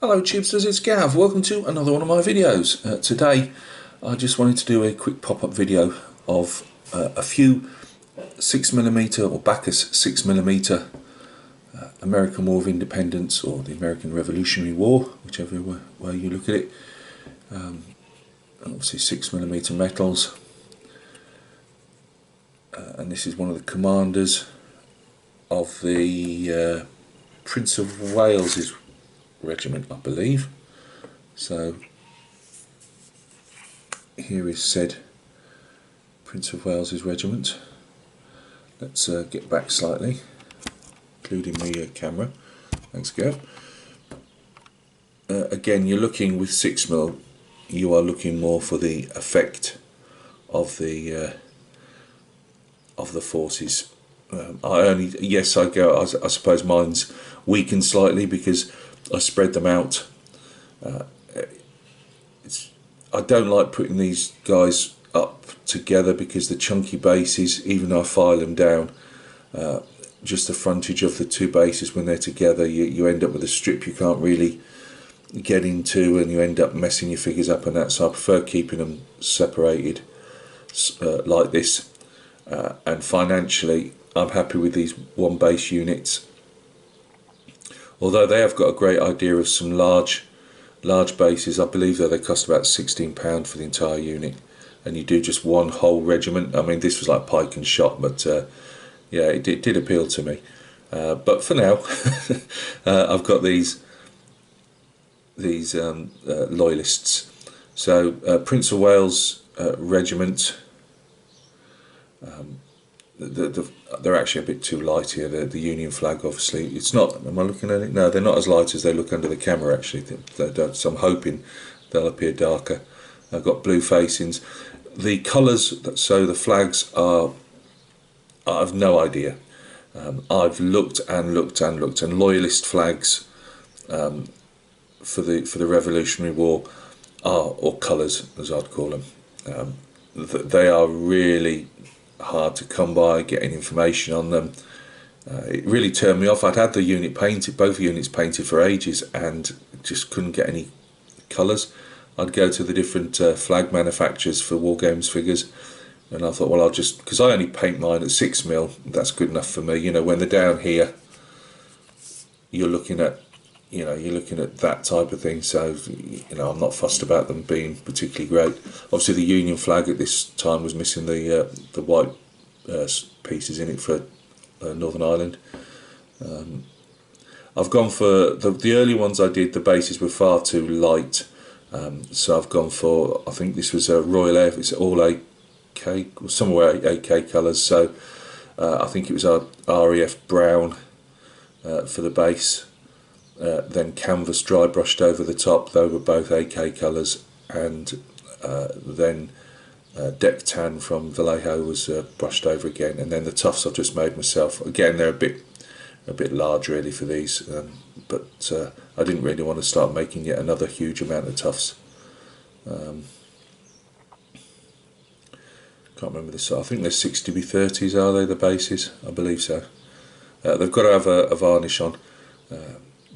Hello chipsters, it's Gav. Welcome to another one of my videos. Today I just wanted to do a quick pop-up video of a few 6mm or Baccus 6mm American War of Independence, or the American Revolutionary War, whichever way you look at it. Obviously 6mm metals, and this is one of the commanders of the Prince of Wales's regiment, I believe. So here is said Prince of Wales's regiment. Let's get back slightly, including the camera. Thanks, Gav. Again, you're looking with 6mm. You are looking more for the effect of the forces. I suppose mine's weakened slightly because I spread them out. I don't like putting these guys up together because the chunky bases, even though I file them down, just the frontage of the two bases when they're together, you end up with a strip you can't really get into, and you end up messing your figures up and that. So I prefer keeping them separated like this. And financially, I'm happy with these one base units. Although they have got a great idea of some large bases. I believe that they cost about £16 for the entire unit, and you do just one whole regiment. I mean, this was like pike and shot, but yeah, it did appeal to me. But for now, I've got these loyalists. So Prince of Wales regiment. They're actually a bit too light here. The Union flag, obviously, it's not. Am I looking at it? No, they're not as light as they look under the camera. Actually, so I'm hoping they'll appear darker. I've got blue facings. The colours, so the flags are. I've no idea. I've looked and looked and looked, and loyalist flags for the Revolutionary War or colours, as I'd call them. They are really hard to come by, getting information on them. It really turned me off. I'd had the unit painted, both units painted for ages, and just couldn't get any colours. I'd go to the different flag manufacturers for war games figures, and I thought, well, I'll just, because I only paint mine at 6mm, that's good enough for me. You know, when they're down here, you're looking at that type of thing. So, you know, I'm not fussed about them being particularly great. Obviously, the Union flag at this time was missing the white pieces in it for Northern Ireland. I've gone for the early ones I did. The bases were far too light, so I've gone for, I think this was a Royal Air. It's all AK, somewhere AK colours. So I think it was a RAF brown for the base. Then canvas dry brushed over the top. They were both AK colours, and then deck tan from Vallejo was brushed over again, and then the tufts I've just made myself. Again, they're a bit large really for these, but I didn't really want to start making yet another huge amount of tufts. Can't remember this. I think they're 60x30s, are they, the bases? I believe so. They've got to have a varnish on.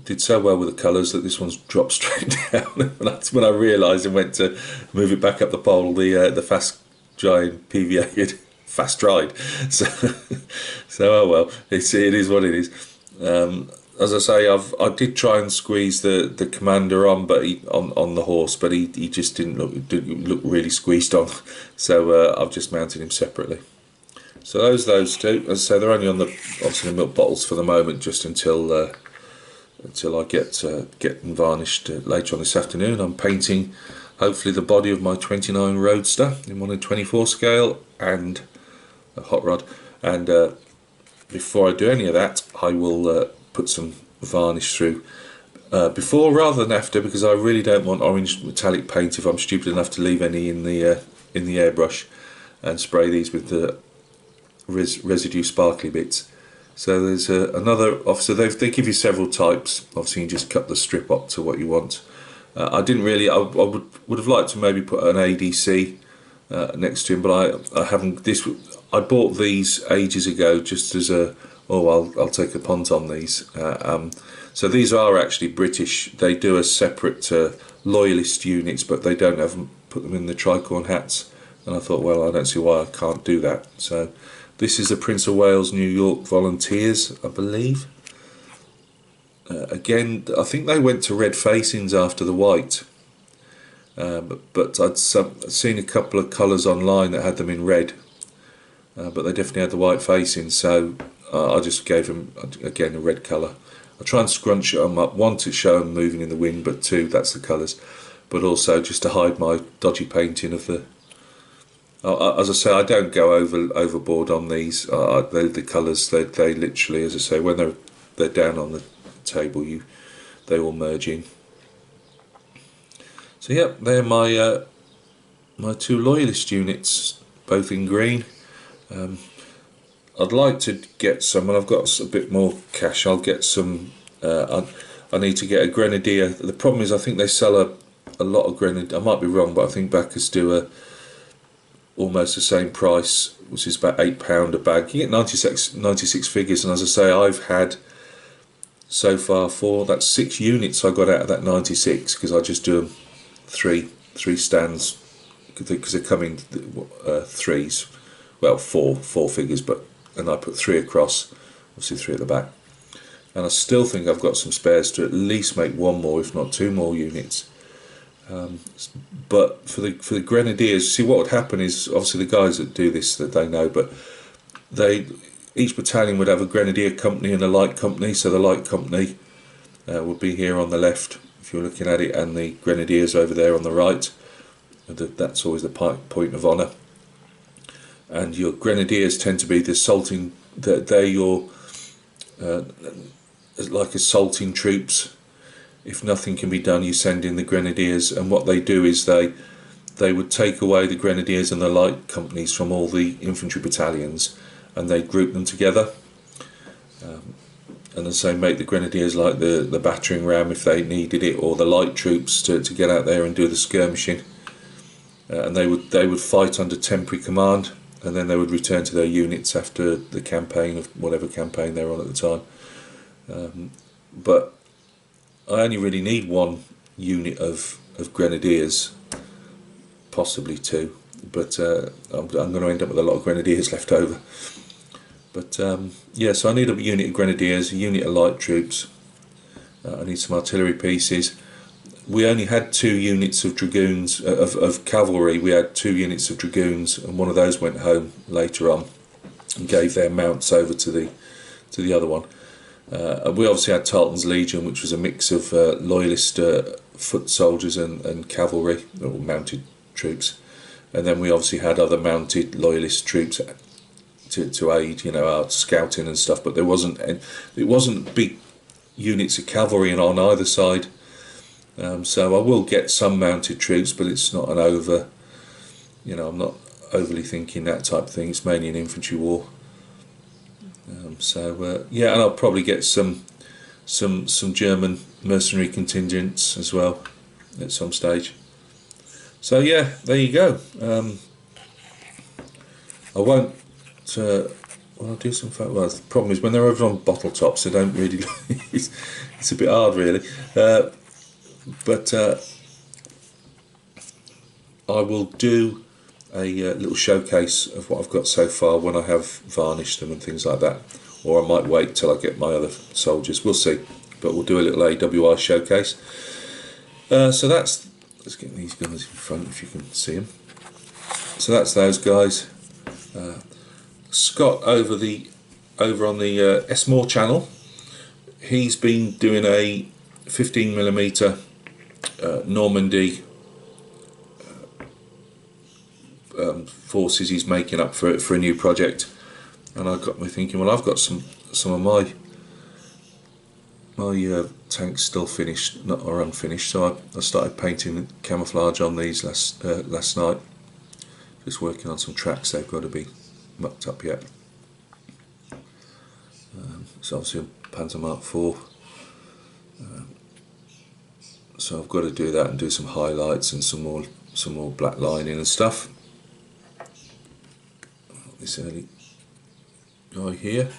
Did so well with the colours that this one's dropped straight down. That's when I realised and went to move it back up the pole. The fast drying PVA had fast dried. So oh well, it is what it is. As I say, I did try and squeeze the commander on, but on the horse, but he just didn't look really squeezed on. So I've just mounted him separately. So those two. As I say, they're only on obviously the milk bottles for the moment, just until I get them varnished later on this afternoon. I'm painting hopefully the body of my 29 Roadster in 1/24 scale and a hot rod, and before I do any of that, I will put some varnish through before rather than after, because I really don't want orange metallic paint if I'm stupid enough to leave any in the airbrush and spray these with the residue sparkly bits. So there's another officer. They give you several types. Obviously, you just cut the strip up to what you want. I didn't really. I would have liked to maybe put an ADC next to him, but I haven't. I bought these ages ago just as a oh, I'll take a punt on these. So these are actually British. They do a separate Loyalist units, but they don't have put them in the tricorn hats. And I thought, well, I don't see why I can't do that. So this is the Prince of Wales New York Volunteers, I believe. Again, I think they went to red facings after the white. But I'd seen a couple of colours online that had them in red. But they definitely had the white facing, so I just gave them, again, a red colour. I try and scrunch them up, one, to show them moving in the wind, but two, that's the colours. But also just to hide my dodgy painting of the... as I say, I don't go overboard on these. The colours, they literally, as I say, when they're down on the table, they all merge in. So yeah, they're my two Loyalist units, both in green. I'd like to get some, when I've got a bit more cash, I'll get some. I need to get a Grenadier. The problem is, I think they sell a lot of Grenadier. I might be wrong, but I think Baccus do almost the same price, which is about £8 a bag. You get 96 figures, and as I say, I've had so far that's 6 units I got out of that 96, because I just do them three stands, because they come in threes. Well, four figures, and I put 3 across, obviously 3 at the back. And I still think I've got some spares to at least make 1 more, if not 2 more units. But for the Grenadiers, see, what would happen is, obviously the guys that do this, that they know, but each battalion would have a Grenadier company and a light company. So the light company would be here on the left, if you're looking at it, and the Grenadiers over there on the right. That's always the point of honour. And your Grenadiers tend to be the assaulting, they're your like assaulting troops. If nothing can be done, you send in the Grenadiers, and what they do is they would take away the Grenadiers and the light companies from all the infantry battalions, and they group them together, and then say make the Grenadiers like the battering ram if they needed it, or the light troops to get out there and do the skirmishing, and they would fight under temporary command, and then they would return to their units after the campaign, of whatever campaign they were on at the time. But I only really need 1 unit of Grenadiers, possibly 2, but I'm going to end up with a lot of Grenadiers left over. But yeah, so I need a unit of Grenadiers, a unit of light troops, I need some artillery pieces. We only had 2 units of dragoons, of cavalry. We had 2 units of dragoons, and one of those went home later on and gave their mounts over to the other one. We obviously had Tarleton's Legion, which was a mix of Loyalist foot soldiers and cavalry, or mounted troops, and then we obviously had other mounted Loyalist troops to aid, our scouting and stuff. But it wasn't big units of cavalry on either side. So I will get some mounted troops, but it's not an I'm not overly thinking that type of thing. It's mainly an infantry war. Yeah, and I'll probably get some German mercenary contingents as well at some stage. So yeah, there you go. I won't. I'll do some. Well, the problem is when they're over on bottle tops, they don't really. It's a bit hard, really. But I will do a little showcase of what I've got so far when I have varnished them and things like that, or I might wait till I get my other soldiers, we'll see, but we'll do a little AWI showcase. So let's get these guys in front if you can see them. So that's those guys. Scott over on the S-More channel, he's been doing a 15mm Normandy forces he's making up for a new project, and I got me thinking, well, I've got some of my tanks still finished, or unfinished, so I started painting camouflage on these last night. Just working on some tracks, they've got to be mucked up yet. So obviously a Panzer Mark IV. So I've got to do that and do some highlights and some more black lining and stuff. This early guy here.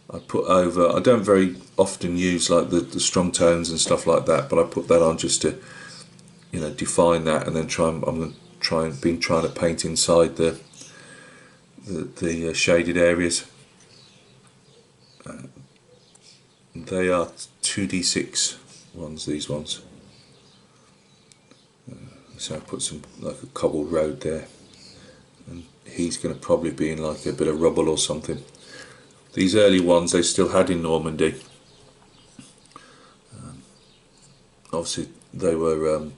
I put over, I don't very often use like the strong tones and stuff like that, but I put that on just to, you know, define that, and then I'm going to trying to paint inside the shaded areas. They are 2d6 ones, these ones. So I put some like a cobbled road there, and he's going to probably be in like a bit of rubble or something. These early ones they still had in Normandy. Obviously they were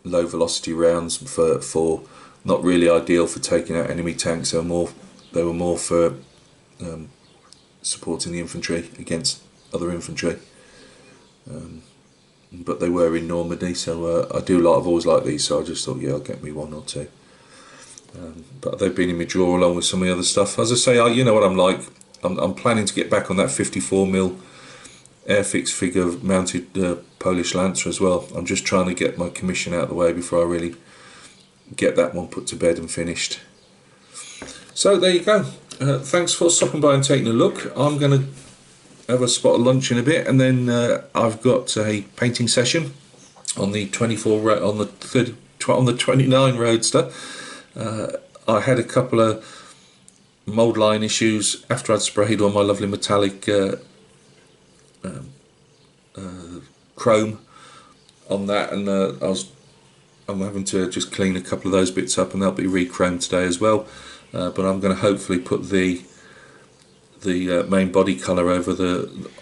low velocity rounds for not really ideal for taking out enemy tanks. They were more for supporting the infantry against other infantry. But they were in Normandy, so I've always liked these, so I just thought, yeah, I'll get me one or two. But they've been in my drawer along with some of the other stuff. As I say, you know what I'm like. I'm planning to get back on that 54mm Airfix figure mounted Polish Lancer as well. I'm just trying to get my commission out of the way before I really get that one put to bed and finished. So there you go. Thanks for stopping by and taking a look. I'm going to have a spot of lunch in a bit, and then I've got a painting session on the 29 Roadster. I had a couple of mould line issues after I'd sprayed on my lovely metallic chrome on that, and I'm having to just clean a couple of those bits up, and they'll be re-chromed today as well. But I'm going to hopefully put the main body colour over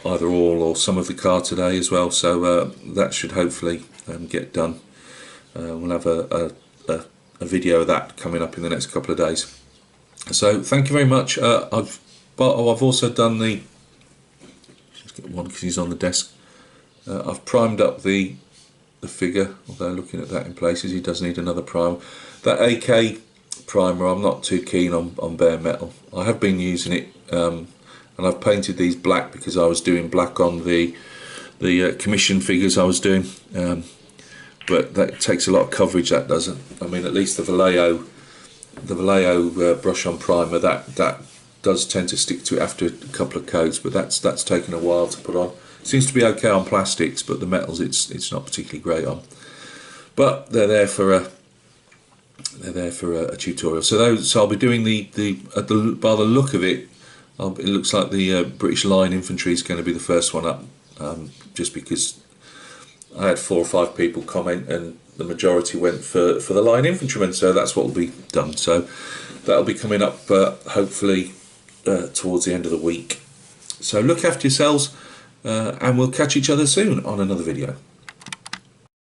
either all or some of the car today as well, so that should hopefully get done. We'll have a video of that coming up in the next couple of days. So thank you very much. I've also done just get one because he's on the desk. I've primed up the figure, although looking at that in places he does need another primer. That AK primer, I'm not too keen on bare metal. I have been using it, and I've painted these black because I was doing black on the commission figures I was doing, but that takes a lot of coverage, that doesn't. I mean, at least the Vallejo brush on primer, that does tend to stick to it after a couple of coats, but that's taken a while to put on. It seems to be okay on plastics, but the metals it's not particularly great on. But they're there for a tutorial. So I'll be doing by the look of it, it looks like the British Line Infantry is going to be the first one up, just because I had 4 or 5 people comment, and the majority went for the Line Infantrymen, so that's what will be done. So that'll be coming up hopefully towards the end of the week. So look after yourselves, and we'll catch each other soon on another video.